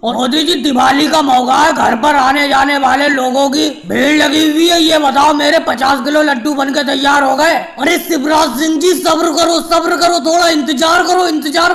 और मोदी जी दिवाली का मौका है, घर पर आने जाने वाले लोगों की भीड़ लगी हुई है। ये बताओ मेरे 50 किलो लड्डू बनके तैयार हो गए। अरे शिवराज सिंह जी सब्र करो, थोड़ा इंतजार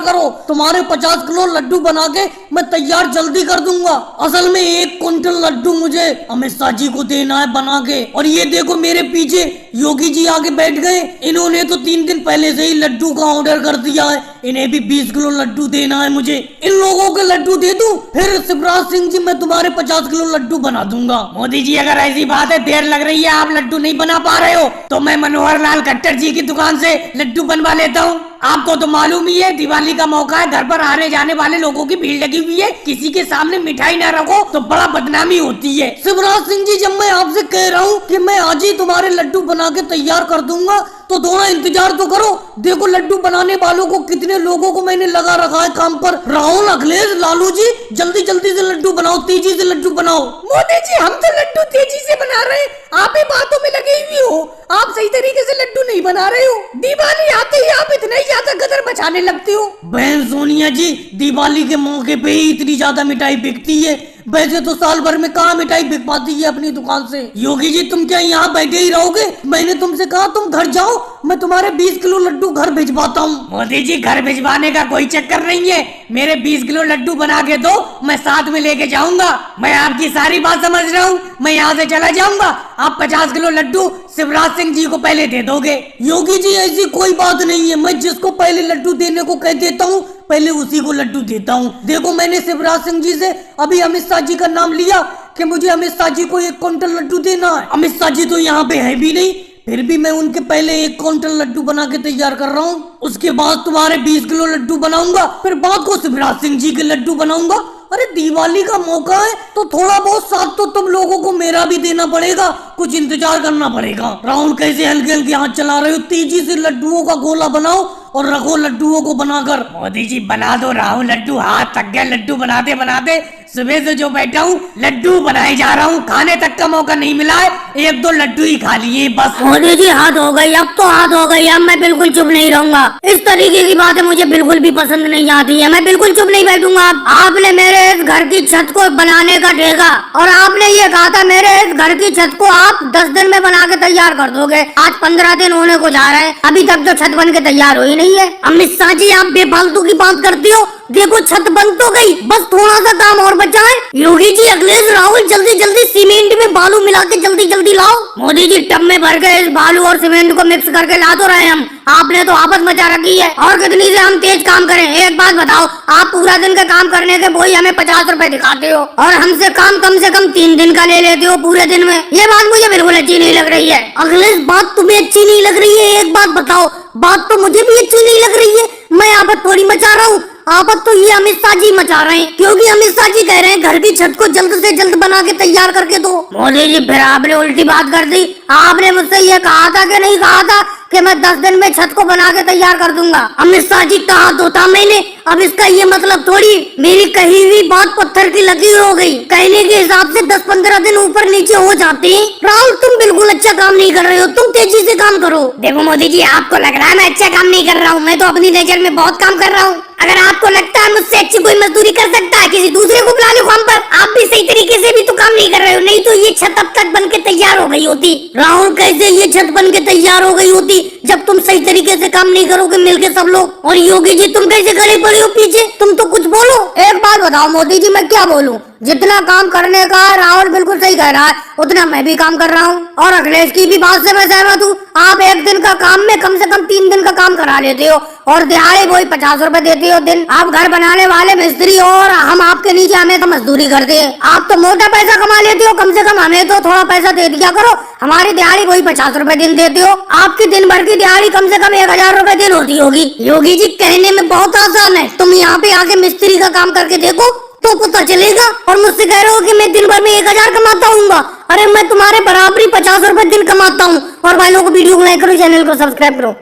करो। तुम्हारे 50 किलो लड्डू बना के मैं तैयार जल्दी कर दूंगा। असल में 1 क्विंटल लड्डू मुझे अमित शाह जी को देना है बना के। और ये देखो मेरे पीछे योगी जी आके बैठ गए। इन्होंने तो 3 दिन पहले से ही लड्डू का ऑर्डर कर दिया है। इन्हें भी 20 किलो लड्डू देना है मुझे। इन लोगों के लड्डू दे दूं, फिर शिवराज सिंह जी मैं तुम्हारे 50 किलो लड्डू बना दूंगा। मोदी जी अगर ऐसी बात है, देर लग रही है, आप लड्डू नहीं बना पा रहे हो, तो मैं मनोहर लाल खट्टर जी की दुकान से लड्डू बनवा लेता हूँ। आपको तो मालूम ही है दिवाली का मौका है, घर पर आने जाने वाले लोगों की भीड़ लगी हुई है। किसी के सामने मिठाई ना रखो तो बड़ा बदनामी होती है। शिवराज सिंह जी जब मैं आपसे कह रहा हूँ कि मैं आज ही तुम्हारे लड्डू बना के तैयार कर दूंगा, तो थोड़ा इंतजार तो करो। देखो लड्डू बनाने वालों को, कितने लोगों को मैंने लगा रखा है काम पर। राहुल, अखिलेश, लालू जी जल्दी से लड्डू बनाओ, तेजी से लड्डू बनाओ। मोदी जी हम तो लड्डू तेजी से बना रहे हैं, आप ही बातों में लगे हुए हो। आप सही तरीके से लड्डू नहीं बना रहे हो। दिवाली आते ही आप इतना ही ज्यादा गदर मचाने लगते हो। बहन सोनिया जी, दिवाली के मौके पे ही इतनी ज्यादा मिठाई बिकती है, वैसे तो साल भर में कहाँ मिठाई बिक पाती है अपनी दुकान से। योगी जी तुम क्या यहाँ बैठे ही रहोगे? मैंने तुमसे कहा तुम घर जाओ, मैं तुम्हारे 20 किलो लड्डू घर भिजवाता हूँ। मोदी जी घर भिजवाने का कोई चक्कर नहीं है, मेरे 20 किलो लड्डू बना के दो, मैं साथ में लेके जाऊंगा। मैं आपकी सारी बात समझ रहा हूँ, मैं यहाँ से चला जाऊंगा। आप 50 किलो लड्डू शिवराज सिंह जी को पहले दे दोगे। योगी जी ऐसी कोई बात नहीं है, मैं जिसको पहले लड्डू देने को कह देता हूँ पहले उसी को लड्डू देता हूँ। देखो मैंने शिवराज सिंह जी से अभी अमित शाह जी का नाम लिया कि मुझे अमित शाह जी को 1 क्विंटल लड्डू देना है। अमित शाह जी तो यहाँ पे है भी नहीं, फिर भी मैं उनके पहले 1 क्विंटल लड्डू बना के तैयार कर रहा हूँ। उसके बाद तुम्हारे 20 किलो लड्डू बनाऊंगा, फिर बाद को शिवराज सिंह जी के लड्डू बनाऊंगा। अरे दिवाली का मौका है तो थोड़ा बहुत साथ तो तुम लोगों को मेरा भी देना पड़ेगा, कुछ इंतजार करना पड़ेगा। राहुल कैसे हल्के हल्के हाथ चला रहे हो? तेजी से लड्डुओं का गोला बनाओ और रखो लड्डुओं को बनाकर। मोदी जी बना दो राहुल लड्डू, हाथ थक गया लड्डू बनाते सुबह से जो बैठा हूँ लड्डू बनाए जा रहा हूँ, खाने तक का मौका नहीं मिला है, 1-2 लड्डू ही खा लिए बस। मोदी जी हाथ हो गई, अब तो हाथ हो गई, अब मैं बिल्कुल चुप नहीं रहूंगा। इस तरीके की बातें मुझे बिल्कुल भी पसंद नहीं आती है, मैं बिल्कुल चुप नहीं बैठूंगा। आपने मेरे इस घर की छत को बनाने का ठेका, और आपने ये कहा था मेरे इस घर की छत को आप 10 दिन में बना के तैयार कर दोगे। आज 15 दिन होने को जा रहे हैं, अभी तक तो छत बन के तैयार हुई नहीं है। अमित शाह जी आप बेफालतू की बात करती हो, देखो छत बन तो गई, बस थोड़ा सा काम और बचा है। योगी जी, अखिलेश, राहुल जल्दी सीमेंट में बालू मिला के जल्दी लाओ। मोदी जी टब में भर के इस बालू और सीमेंट को मिक्स करके ला तो रहे हम, आपने तो आपस मचा रखी है। और कितनी से हम तेज काम करें? एक बात बताओ, आप पूरा दिन का काम करने के वही हमें 50 रुपए दिखाते हो और हमसे काम कम से कम 3 दिन का ले लेते हो पूरे दिन में। ये बात मुझे बिल्कुल अच्छी नहीं लग रही है। अखिलेश बात तुम्हें अच्छी नहीं लग रही है, एक बात बताओ, बात तो मुझे भी अच्छी नहीं लग रही है। मैं आपत थोड़ी मचा रहा हूँ, आपत तो ये अमित शाह जी मचा रहे हैं, क्योंकि अमित शाह जी कह रहे हैं घर की छत को जल्द से जल्द बना के तैयार करके दो। मोदी जी फिर आपने उल्टी बात कर दी। आपने मुझसे ये कहा था कि नहीं कहा था कि मैं 10 दिन में छत को बना के तैयार कर दूंगा? अमित शाह जी कहा तो था मैंने, अब इसका ये मतलब थोड़ी मेरी कही हुई बात पत्थर की लकीर हो गई। कहने के हिसाब से 10-15 दिन ऊपर नीचे हो जाते हैं। राहुल तुम बिल्कुल अच्छा काम नहीं कर रहे हो, तुम तेजी से काम करो। देखो मोदी जी, आपको लग रहा है मैं अच्छा काम नहीं कर रहा हूँ, मैं तो अपनी नजर में बहुत काम कर रहा हूँ। अगर आपको लगता है मुझसे अच्छी कोई मजदूरी कर सकता है, किसी दूसरे को बुला लो काम पर। आप भी सही तरीके से भी तो काम नहीं कर रहे हो, नहीं तो ये छत अब तक बन के तैयार हो गई होती। राहुल कैसे ये छत बन के तैयार हो गई होती जब तुम सही तरीके से काम नहीं करोगे मिलके सब लोग? और योगी जी तुम कैसे खड़े पड़े हो पीछे, तुम तो कुछ बोलो। एक बात बताओ मोदी जी, मैं क्या बोलूं? जितना काम करने का राहुल बिल्कुल सही कह रहा है, उतना मैं भी काम कर रहा हूँ। और अखिलेश की भी बात से मैं सहमत हूँ। आप 1 दिन का काम में कम से कम 3 दिन का काम करा लेते हो और दिहाड़ी वही 50 रुपए देते हो दिन। आप घर बनाने वाले मिस्त्री और हम आपके नीचे हमें तो मजदूरी करते हैं। आप तो मोटा पैसा कमा लेते हो, कम से कम हमें तो थोड़ा पैसा दे दिया करो। हमारी दिहाड़ी वही 50 रुपए दिन देते हो, आपकी दिन भर की दिहाड़ी कम से कम 1000 रुपए दिन होती होगी। योगी जी कहने में बहुत आसान है, तुम यहाँ पे आके मिस्त्री का काम करके देखो तो पता चलेगा। और मुझसे कह रहे हो कि मैं दिन भर में 1000 कमाता हूँ? अरे मैं तुम्हारे बराबरी 50 रुपए दिन कमाता हूँ। और भाई लोगों को वीडियो को लाइक करो, चैनल को सब्सक्राइब करो।